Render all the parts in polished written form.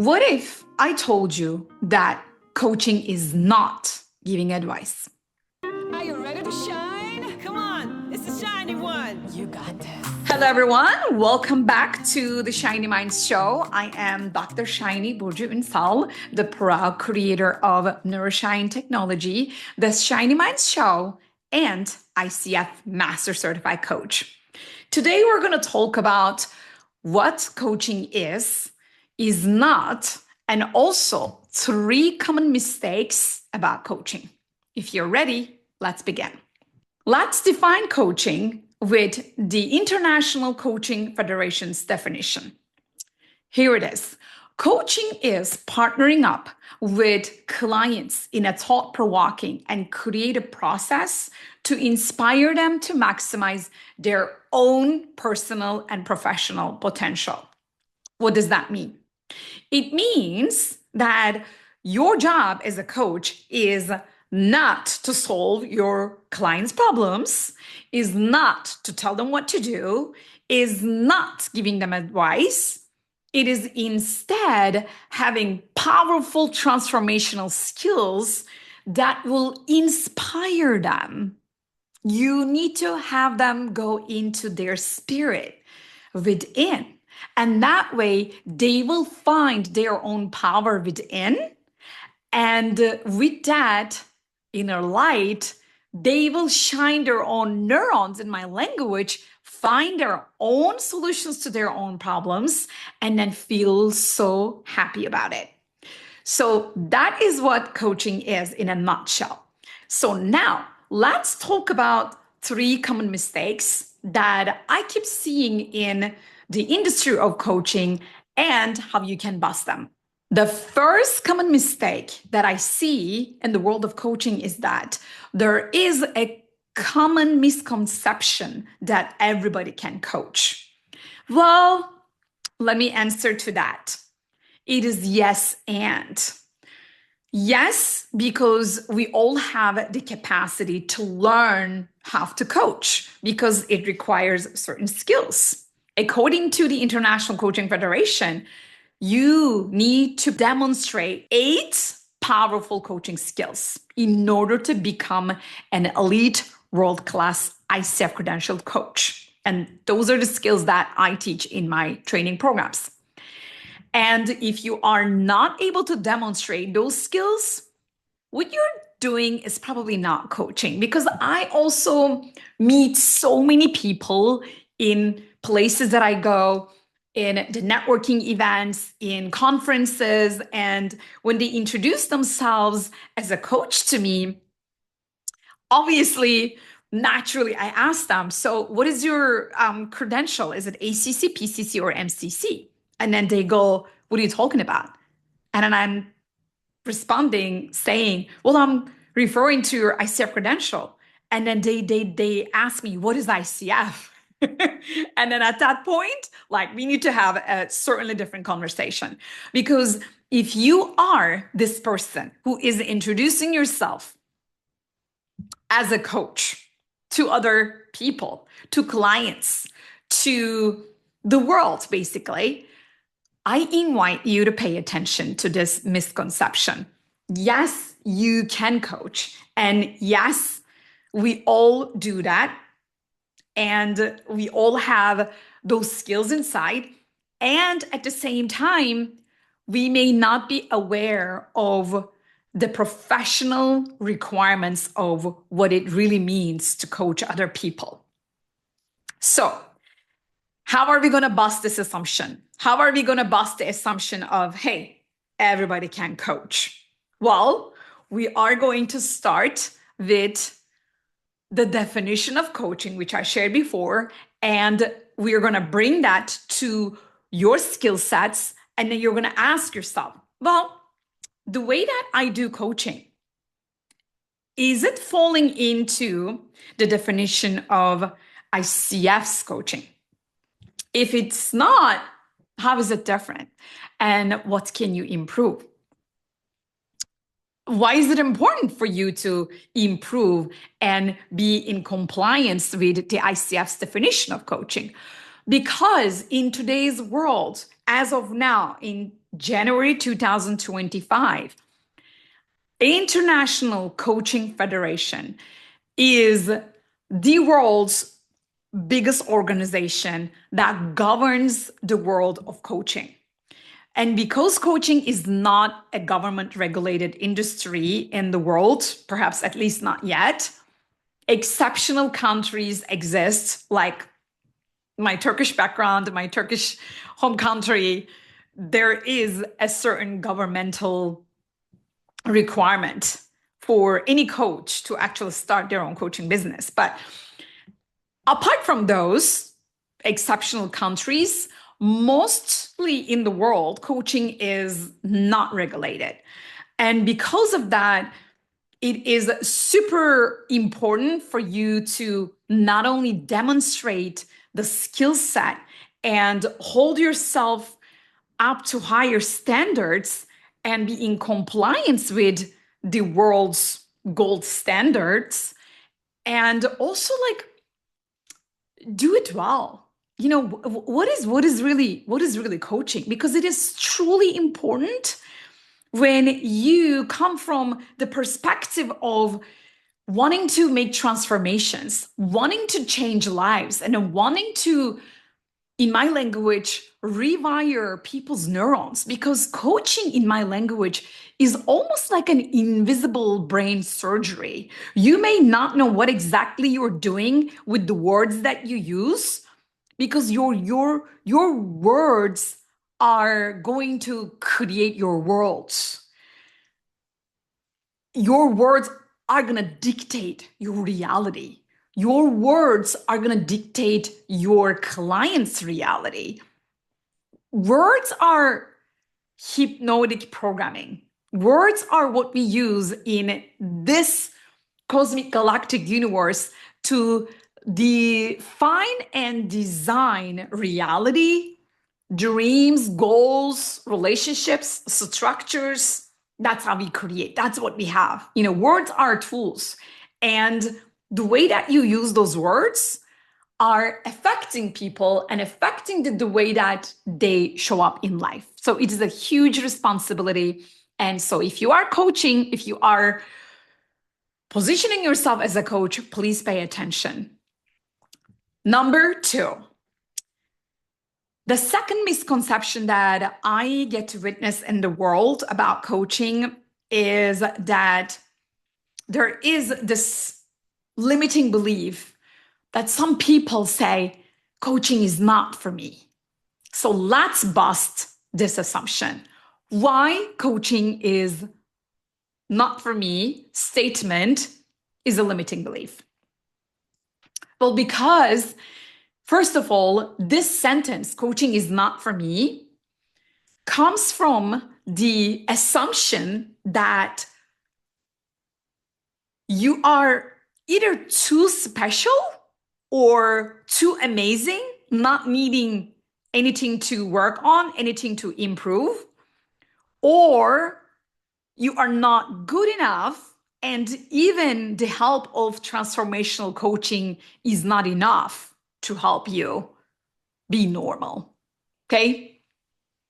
What if I told you that coaching is not giving advice? Are you ready to shine? Come on, it's the shiny one. You got this. Hello, everyone. Welcome back to the Shiny Minds Show. I am Dr. Shiny Burju Unsal, the proud creator of neuro-shine technology, the Shiny Minds Show, and ICF Master Certified Coach. Today, we're going to talk about what coaching is not, and also 3 common mistakes about coaching. If you're ready, let's begin. Let's define coaching with the International Coaching Federation's definition. Here it is. Coaching is partnering up with clients in a thought-provoking and creative process to inspire them to maximize their own personal and professional potential. What does that mean? It means that your job as a coach is not to solve your clients' problems, is not to tell them what to do, is not giving them advice. It is instead having powerful transformational skills that will inspire them. You need to have them go into their spirit within. And that way, they will find their own power within. And with that inner light, they will shine their own neurons, in my language, find their own solutions to their own problems, and then feel so happy about it. So that is what coaching is in a nutshell. So now let's talk about 3 common mistakes that I keep seeing in the industry of coaching and how you can bust them. The first common mistake that I see in the world of coaching is that there is a common misconception that everybody can coach. Well, let me answer to that. It is yes and. Yes, because we all have the capacity to learn how to coach because it requires certain skills. According to the International Coaching Federation, you need to demonstrate 8 powerful coaching skills in order to become an elite world-class ICF Credential coach. And those are the skills that I teach in my training programs. And if you are not able to demonstrate those skills, what you're doing is probably not coaching, because I also meet so many people in places that I go, in the networking events, in conferences, and when they introduce themselves as a coach to me, obviously, naturally, I ask them, so what is your credential? Is it ACC, PCC, or MCC? And then they go, what are you talking about? And then I'm responding saying, well, I'm referring to your ICF credential. And then they ask me, what is ICF? And then at that point, like, we need to have a certainly different conversation, because if you are this person who is introducing yourself as a coach to other people, to clients, to the world, basically, I invite you to pay attention to this misconception. Yes, you can coach. And yes, we all do that. And we all have those skills inside. And at the same time, we may not be aware of the professional requirements of what it really means to coach other people. So, how are we going to bust this assumption? How are we going to bust the assumption of, hey, everybody can coach? Well, we are going to start with the definition of coaching, which I shared before, and we're going to bring that to your skill sets, and then you're going to ask yourself, well, the way that I do coaching, is it falling into the definition of ICF's coaching? If it's not, how is it different? And what can you improve? Why is it important for you to improve and be in compliance with the ICF's definition of coaching? Because in today's world, as of now, in January 2025. International Coaching Federation is the world's biggest organization that governs the world of coaching. And because coaching is not a government regulated industry in the world, perhaps at least not yet, exceptional countries exist, like my Turkish background, my Turkish home country. There is a certain governmental requirement for any coach to actually start their own coaching business. But apart from those exceptional countries, mostly in the world, coaching is not regulated. And because of that, it is super important for you to not only demonstrate the skill set and hold yourself up to higher standards and be in compliance with the world's gold standards, and also like do it well. You know, what is really coaching? Because it is truly important when you come from the perspective of wanting to make transformations, wanting to change lives, and wanting to, in my language, rewire people's neurons. Because coaching, in my language, is almost like an invisible brain surgery. You may not know what exactly you're doing with the words that you use, because your words are going to create your worlds. Your words are going to dictate your reality. Your words are going to dictate your client's reality. Words are hypnotic programming. Words are what we use in this cosmic galactic universe to define and design reality, dreams, goals, relationships, structures. That's how we create. That's what we have. You know, words are tools. And the way that you use those words are affecting people and affecting the way that they show up in life. So it is a huge responsibility. And so if you are coaching, if you are positioning yourself as a coach, please pay attention. Number 2, the second misconception that I get to witness in the world about coaching is that there is this limiting belief that some people say coaching is not for me. So let's bust this assumption. Why coaching is not for me statement is a limiting belief. Well, because first of all, this sentence, coaching is not for me, comes from the assumption that you are either too special or too amazing, not needing anything to work on, anything to improve, or you are not good enough, and even the help of transformational coaching is not enough to help you be normal. Okay?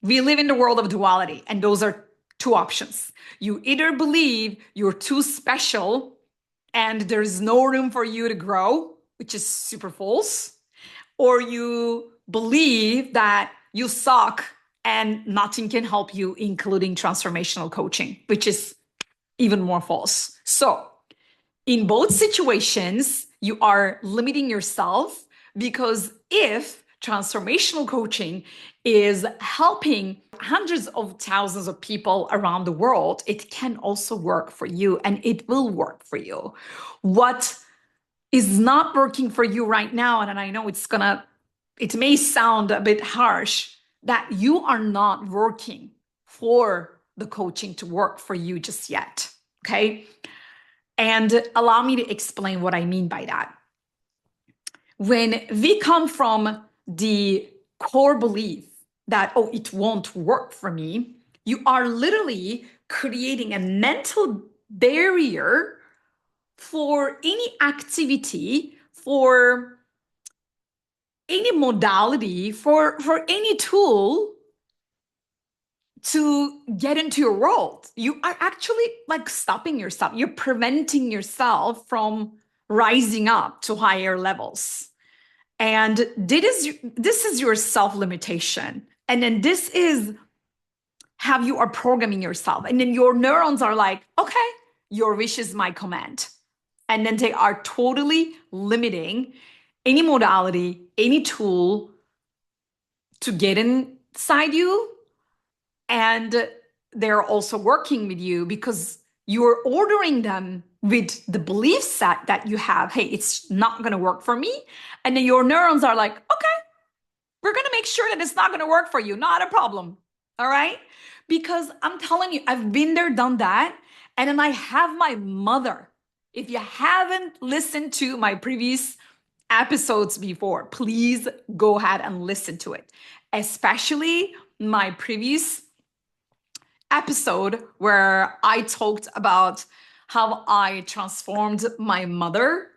We live in the world of duality, and those are two options. You either believe you're too special and there's no room for you to grow, which is super false, or you believe that you suck and nothing can help you, including transformational coaching, which is even more false. So in both situations, you are limiting yourself, because if transformational coaching is helping hundreds of thousands of people around the world, it can also work for you, and it will work for you. What is not working for you right now, and I know it may sound a bit harsh, that you are not working for the coaching to work for you just yet, okay? And allow me to explain what I mean by that. When we come from the core belief that, oh, it won't work for me, you are literally creating a mental barrier for any activity, for any modality, for any tool to get into your world. You are actually like stopping yourself. You're preventing yourself from rising up to higher levels. And this is your self-limitation. And then this is how you are programming yourself. And then your neurons are like, okay, your wish is my command. And then they are totally limiting any modality, any tool to get inside you. And they're also working with you because you're ordering them with the belief set that you have. Hey, it's not going to work for me. And then your neurons are like, okay, we're going to make sure that it's not going to work for you. Not a problem. All right. Because I'm telling you, I've been there, done that. And then I have my mother. If you haven't listened to my previous episodes before, please go ahead and listen to it. Especially my previous episode where I talked about how I transformed my mother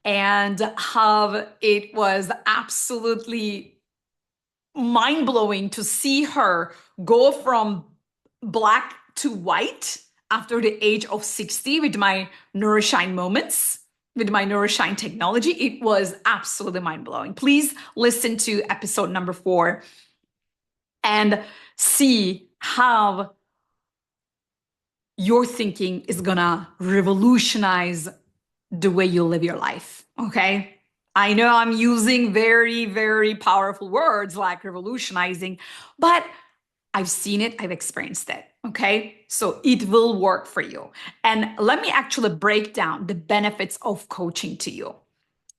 and how it was absolutely mind-blowing to see her go from black to white after the age of 60 with my neuro-shine moments, with my neuro-shine technology. It was absolutely mind-blowing. Please listen to episode number 4 and see how your thinking is gonna revolutionize the way you live your life. Okay. I know I'm using very, very powerful words like revolutionizing, but I've seen it, I've experienced it. Okay. So it will work for you. And let me actually break down the benefits of coaching to you.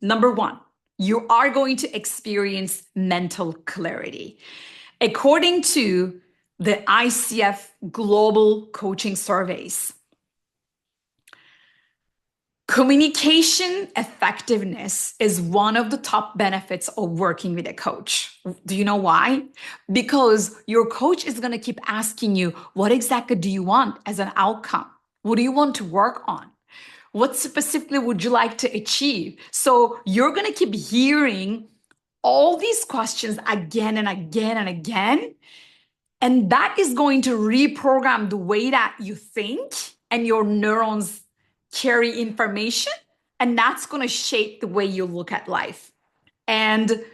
Number 1, you are going to experience mental clarity. According to the ICF Global Coaching Surveys, communication effectiveness is one of the top benefits of working with a coach. Do you know why? Because your coach is going to keep asking you, what exactly do you want as an outcome? What do you want to work on? What specifically would you like to achieve? So you're going to keep hearing all these questions again and again and again. And that is going to reprogram the way that you think, and your neurons carry information, and that's going to shape the way you look at life. And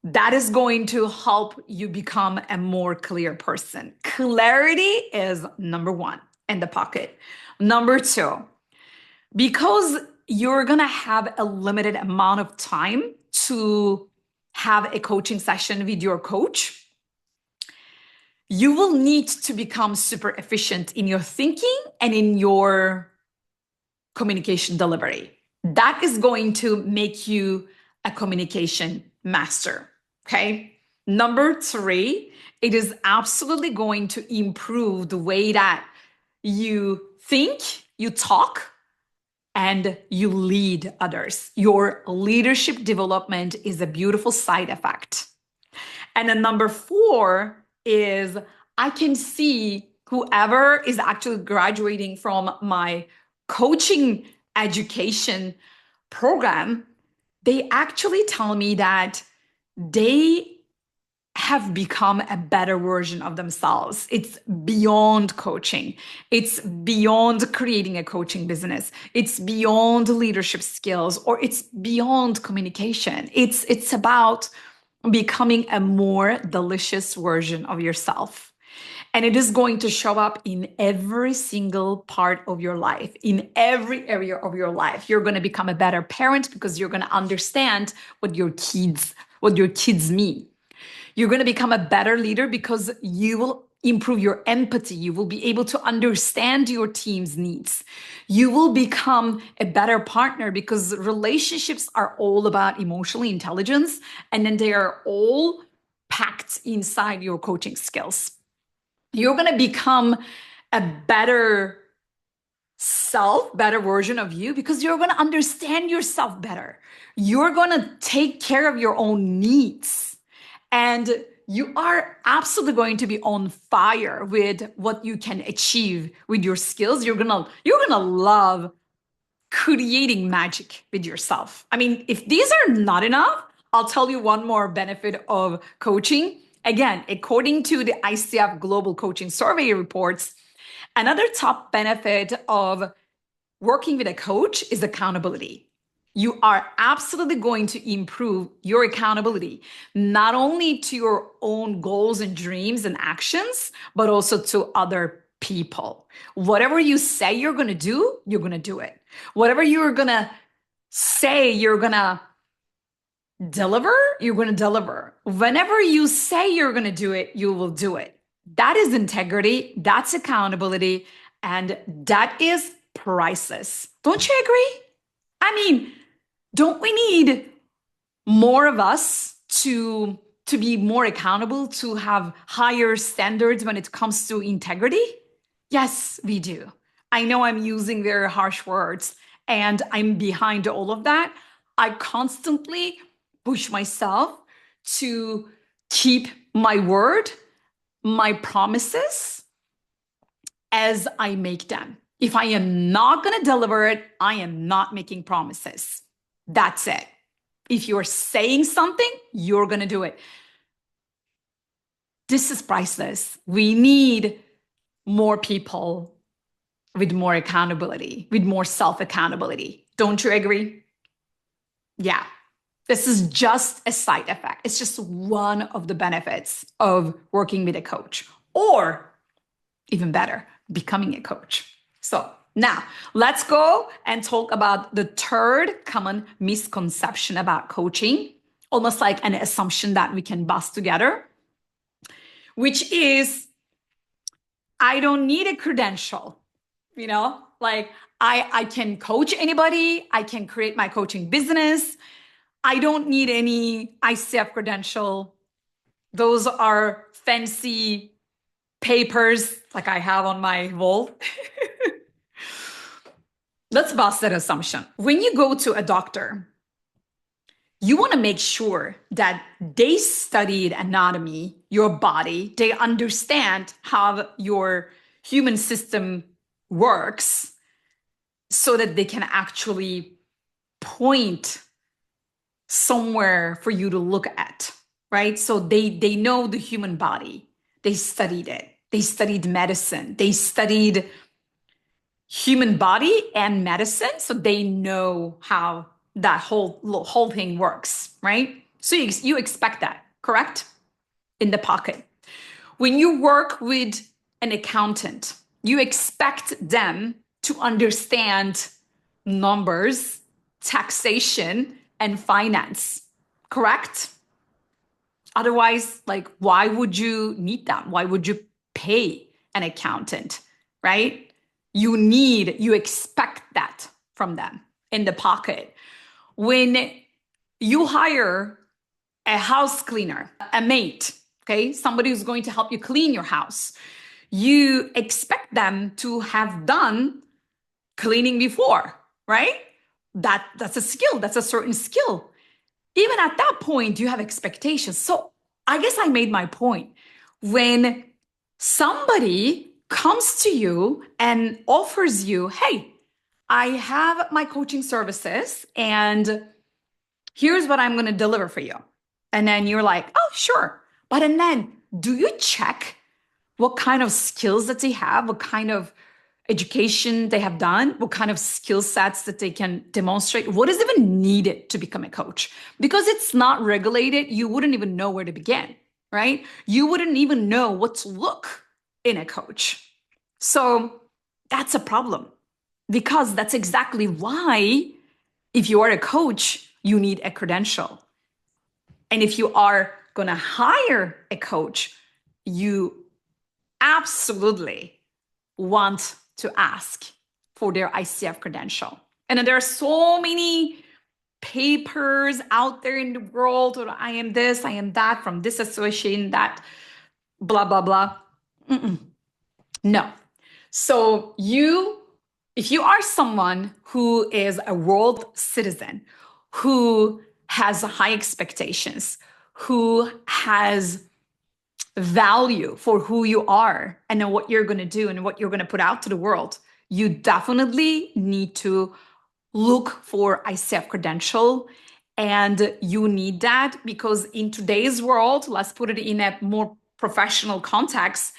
that is going to help you become a more clear person. Clarity is number 1 in the pocket. Number 2, because you're going to have a limited amount of time to have a coaching session with your coach, you will need to become super efficient in your thinking and in your communication delivery. That is going to make you a communication master. Okay. Number 3, it is absolutely going to improve the way that you think, you talk, and you lead others. Your leadership development is a beautiful side effect. And then number 4 is I can see whoever is actually graduating from my coaching education program, they actually tell me that they have become a better version of themselves. It's beyond coaching. It's beyond creating a coaching business. It's beyond leadership skills, or it's beyond communication. It's about becoming a more delicious version of yourself. And it is going to show up in every single part of your life, in every area of your life. You're going to become a better parent because you're going to understand what your kids mean. You're going to become a better leader because you will improve your empathy. You will be able to understand your team's needs. You will become a better partner because relationships are all about emotional intelligence, and then they are all packed inside your coaching skills. You're going to become a better self, better version of you, because you're going to understand yourself better. You're going to take care of your own needs. And you are absolutely going to be on fire with what you can achieve with your skills. You're gonna love creating magic with yourself. I mean, if these are not enough, I'll tell you one more benefit of coaching, Again, according to the ICF Global Coaching Survey reports, another top benefit of working with a coach is accountability. You are absolutely going to improve your accountability, not only to your own goals and dreams and actions, but also to other people. Whatever you say you're going to do, you're going to do it. Whatever you're going to say you're going to deliver, you're going to deliver. Whenever you say you're going to do it, you will do it. That is integrity, that's accountability, and that is priceless. Don't you agree? I mean, don't we need more of us to be more accountable, to have higher standards when it comes to integrity? Yes, we do. I know I'm using very harsh words and I'm behind all of that. I constantly push myself to keep my word, my promises as I make them. If I am not going to deliver it, I am not making promises. That's it. If you're saying something, you're going to do it. This is priceless. We need more people with more accountability, with more self-accountability. Don't you agree? Yeah. This is just a side effect. It's just one of the benefits of working with a coach, or even better, becoming a coach. So now let's go and talk about the third common misconception about coaching, almost like an assumption that we can bust together, which is I don't need a credential. Like I can coach anybody. I can create my coaching business. I don't need any ICF credential. Those are fancy papers like I have on my wall. Let's bust that assumption. When you go to a doctor, you want to make sure that they studied anatomy, your body, they understand how your human system works so that they can actually point somewhere for you to look at, right? So they know the human body. They studied it. They studied medicine. They studied human body and medicine, so they know how that whole thing works, right? So you expect that, correct? In the pocket. When you work with an accountant, you expect them to understand numbers, taxation, and finance, correct? Otherwise, like, why would you need that? Why would you pay an accountant, right? You expect that from them in the pocket. When you hire a house cleaner, a maid, okay, somebody who's going to help you clean your house, you expect them to have done cleaning before, right? That's a skill, that's a certain skill. Even at that point, you have expectations. So I guess I made my point. When somebody comes to you and offers you, hey, I have my coaching services and here's what I'm going to deliver for you. And then you're like, oh, sure. But and then do you check what kind of skills that they have, what kind of education they have done, what kind of skill sets that they can demonstrate, what is even needed to become a coach? Because it's not regulated, you wouldn't even know where to begin, right? You wouldn't even know what to look in a coach. So that's a problem, because that's exactly why if you are a coach, you need a credential. And if you are going to hire a coach, you absolutely want to ask for their ICF credential. And then there are so many papers out there in the world, or I am this, I am that, from this association, that, blah, blah, blah. No. So if you are someone who is a world citizen, who has high expectations, who has value for who you are and then what you're going to do and what you're going to put out to the world, you definitely need to look for ICF credential And you need that because in today's world, let's put it in a more professional context.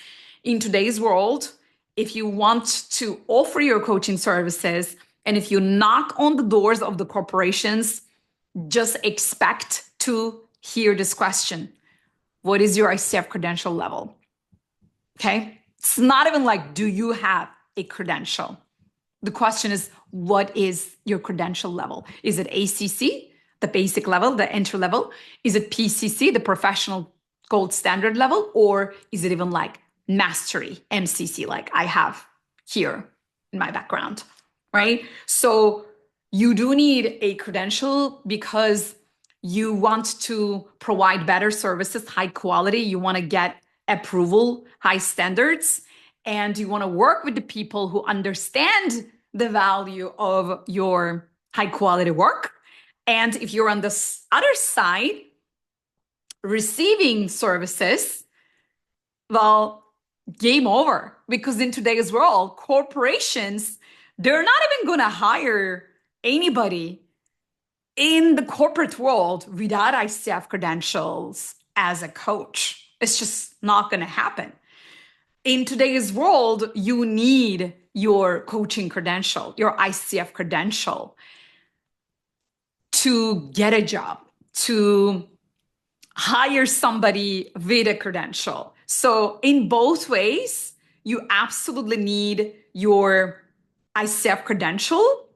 In today's world, if you want to offer your coaching services and if you knock on the doors of the corporations, just expect to hear this question. What is your ICF credential level? Okay. It's not even like, do you have a credential? The question is, what is your credential level? Is it ACC, the basic level, the entry level? Is it PCC, the professional gold standard level? Or is it even like mastery, MCC, like I have here in my background, right? So you do need a credential because you want to provide better services, high quality. You want to get approval, high standards, and you want to work with the people who understand the value of your high quality work. And if you're on the other side, receiving services, well, game over. Because in today's world, corporations, they're not even going to hire anybody in the corporate world without ICF credentials as a coach. It's just not going to happen. In today's world, you need your coaching credential, your ICF credential to get a job, to hire somebody with a credential. So in both ways, you absolutely need your ICF credential,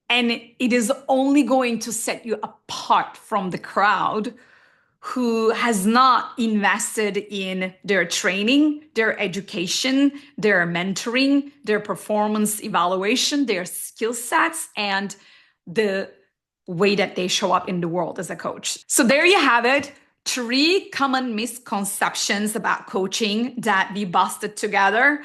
and it is only going to set you apart from the crowd who has not invested in their training, their education, their mentoring, their performance evaluation, their skill sets, and the way that they show up in the world as a coach. So there you have it. 3 common misconceptions about coaching that we busted together.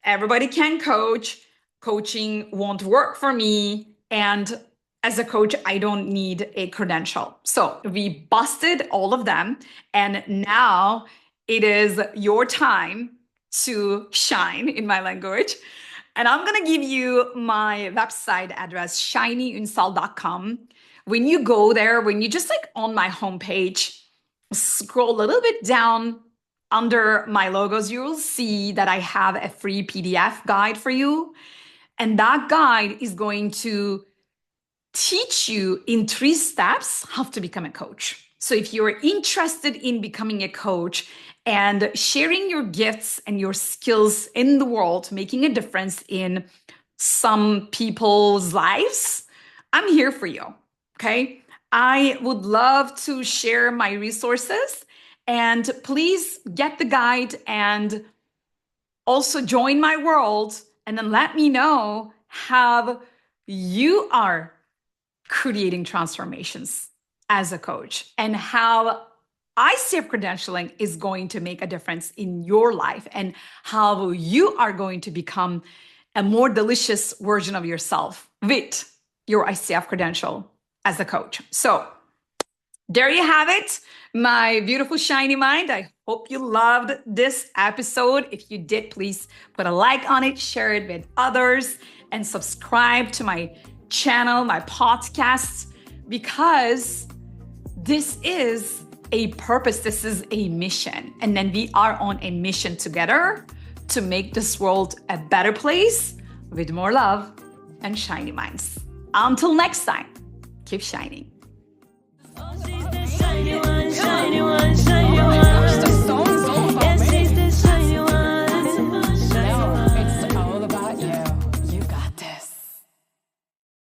Everybody can coach. Coaching won't work for me. And as a coach, I don't need a credential. So we busted all of them. And now it is your time to shine, in my language. And I'm going to give you my website address, shinyunsal.com. When you go there, when you just like on my homepage, scroll a little bit down under my logos, you will see that I have a free PDF guide for you. And that guide is going to teach you in 3 steps how to become a coach. So if you're interested in becoming a coach and sharing your gifts and your skills in the world, making a difference in some people's lives, I'm here for you. Okay. I would love to share my resources, and please get the guide and also join my world, and then let me know how you are creating transformations as a coach and how ICF credentialing is going to make a difference in your life and how you are going to become a more delicious version of yourself with your ICF credential as a coach. So there you have it, my beautiful shiny mind. I hope you loved this episode. If you did, please put a like on it, share it with others, and subscribe to my channel, my podcasts, because this is a purpose, this is a mission. And then we are on a mission together to make this world a better place with more love and shiny minds. Until next time, keep shining. Oh, she's the shiny one, shiny one, shiny